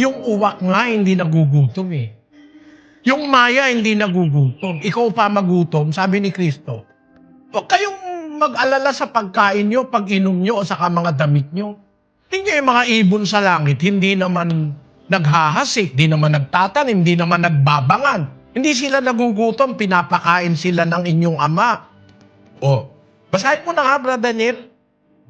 Yung uwak nga hindi nagugutom eh. Yung maya hindi nagugutom. Ikaw pa magutom, sabi ni Kristo. Huwag kayong mag-alala sa pagkain nyo, pag-inom nyo, o saka mga damit nyo. Tingnan yung mga ibon sa langit, hindi naman naghahasik, hindi naman nagtatanim, hindi naman nagbabangan. Hindi sila nagugutom, pinapakain sila ng inyong ama. O, basahin mo na nga, Brother Daniel.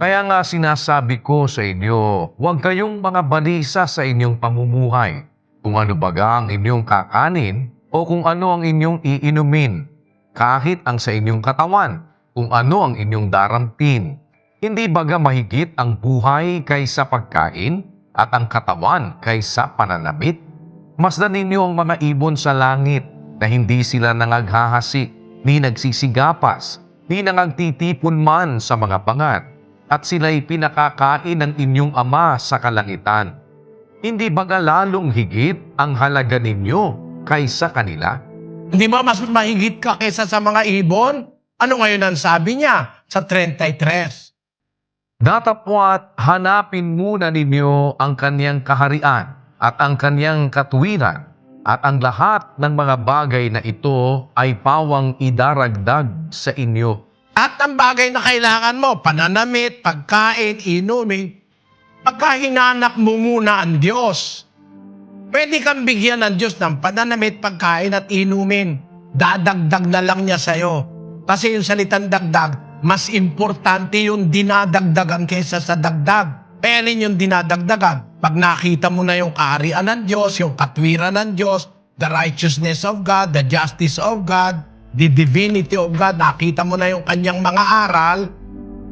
Kaya nga sinasabi ko sa inyo, huwag kayong mga balisa sa inyong pamumuhay, kung ano baga ang inyong kakanin o kung ano ang inyong iinumin, kahit ang sa inyong katawan, kung ano ang inyong darampin. Hindi baga mahigit ang buhay kaysa pagkain at ang katawan kaysa pananamit? Masdan ninyo ang mga ibon sa langit na hindi sila nangaghahasik, ni nagsisigapas, ni nangagtitipon man sa mga pangat, at sila'y pinakakain ng inyong ama sa kalangitan. Hindi baga lalong higit ang halaga ninyo kaysa kanila? Hindi ba mas mahigit ka kaysa sa mga ibon? Ano ngayon ang sabi niya sa 33? Datapwat hanapin muna ninyo ang kanyang kaharian at ang kanyang katuwiran, at ang lahat ng mga bagay na ito ay pawang idaragdag sa inyo. At ang bagay na kailangan mo, pananamit, pagkain, inumin, pagka hinanak mo muna ang Diyos, pwede kang bigyan ng Diyos ng pananamit, pagkain at inumin. Dadagdag na lang niya sa'yo. Kasi yung salitang dagdag, mas importante yung dinadagdagan kaysa sa dagdag. Kaya rin yung dinadagdagan. Pag nakita mo na yung kaharian ng Diyos, yung katwiran ng Diyos, the righteousness of God, the justice of God, the divinity of God, nakita mo na yung kanyang mga aral,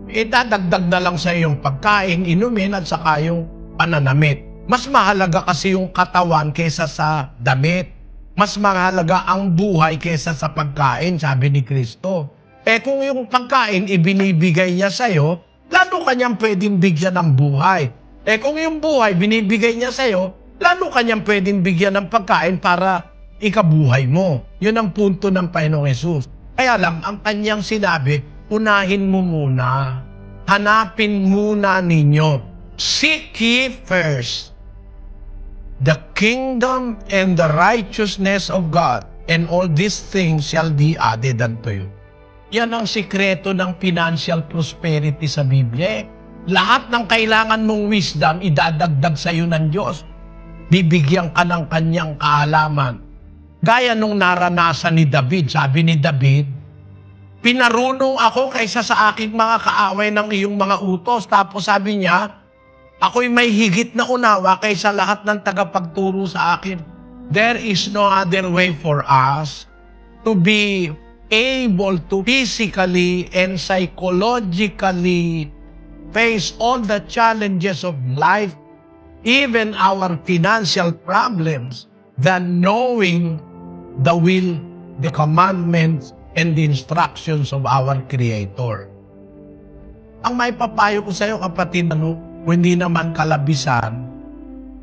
dadagdag na lang sa yung pagkain, inumin, at saka yung pananamit. Mas mahalaga kasi yung katawan kaysa sa damit. Mas mahalaga ang buhay kaysa sa pagkain, sabi ni Kristo. Kung yung pagkain ibinibigay niya sa'yo, lalo kanyang pwedeng bigyan ng buhay. Kung yung buhay binibigay niya sa'yo, lalo kanyang pwedeng bigyan ng pagkain para ikabuhay mo. Yun ang punto ng Panginoong Hesus. Kaya lang, ang kanyang sinabi, unahin mo muna. Hanapin muna ninyo. Seek ye first the kingdom and the righteousness of God, and all these things shall be added unto you. Yan ang sikreto ng financial prosperity sa Biblia. Lahat ng kailangan mong wisdom, idadagdag sa iyo ng Diyos. Bibigyan ka ng kanyang kaalaman. Gaya nung naranasan ni David, sabi ni David, pinarunong ako kaysa sa aking mga kaaway ng iyong mga utos. Tapos sabi niya, ako'y may higit na unawa kaysa lahat ng tagapagturo sa akin. There is no other way for us to be able to physically and psychologically face all the challenges of life, even our financial problems, than knowing the will, the commandments, and the instructions of our Creator. Ang may papayo ko sa iyo, kapatid, kung hindi naman kalabisan,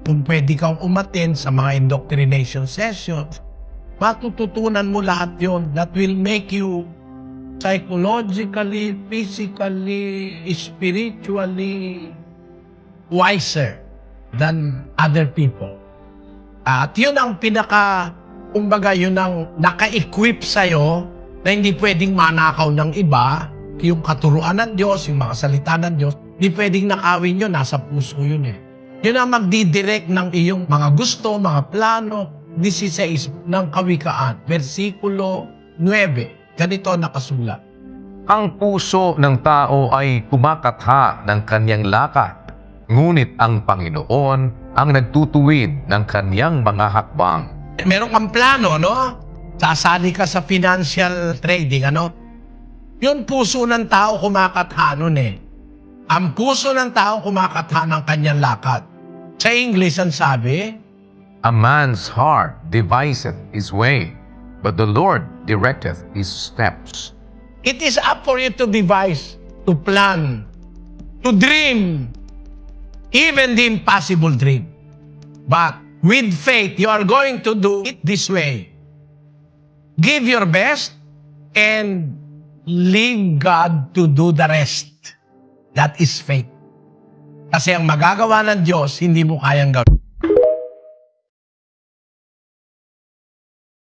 kung pwede kang umattend sa mga indoctrination sessions, matututunan mo lahat yon that will make you psychologically, physically, spiritually wiser than other people. At yun ang kumbaga yun ang naka-equip sa'yo na hindi pwedeng manakaw ng iba, yung katuruan ng Diyos, yung mga salita ng Diyos, hindi pwedeng nakawin yun, nasa puso yun eh. Yun ang magdidirect ng iyong mga gusto, mga plano. 16 ng Kawikaan, versikulo 9. Ganito nakasulat. Ang puso ng tao ay kumakatha ng kanyang lakat, ngunit ang Panginoon ang nagtutuwid ng kanyang mga hakbang. Meron kang plano, no? Sasali ka sa financial trading, ano? Yun puso ng tao kumakatha nun eh. Ang puso ng tao kumakatha ng kanyang lakad. Sa English, ang sabi, A man's heart deviseth his way, but the Lord directeth his steps. it is up for you to devise, to plan, to dream, even the impossible dream. But with faith, you are going to do it this way. Give your best and leave God to do the rest. That is faith. Kasi ang magagawa ng Diyos, hindi mo kayang gawin.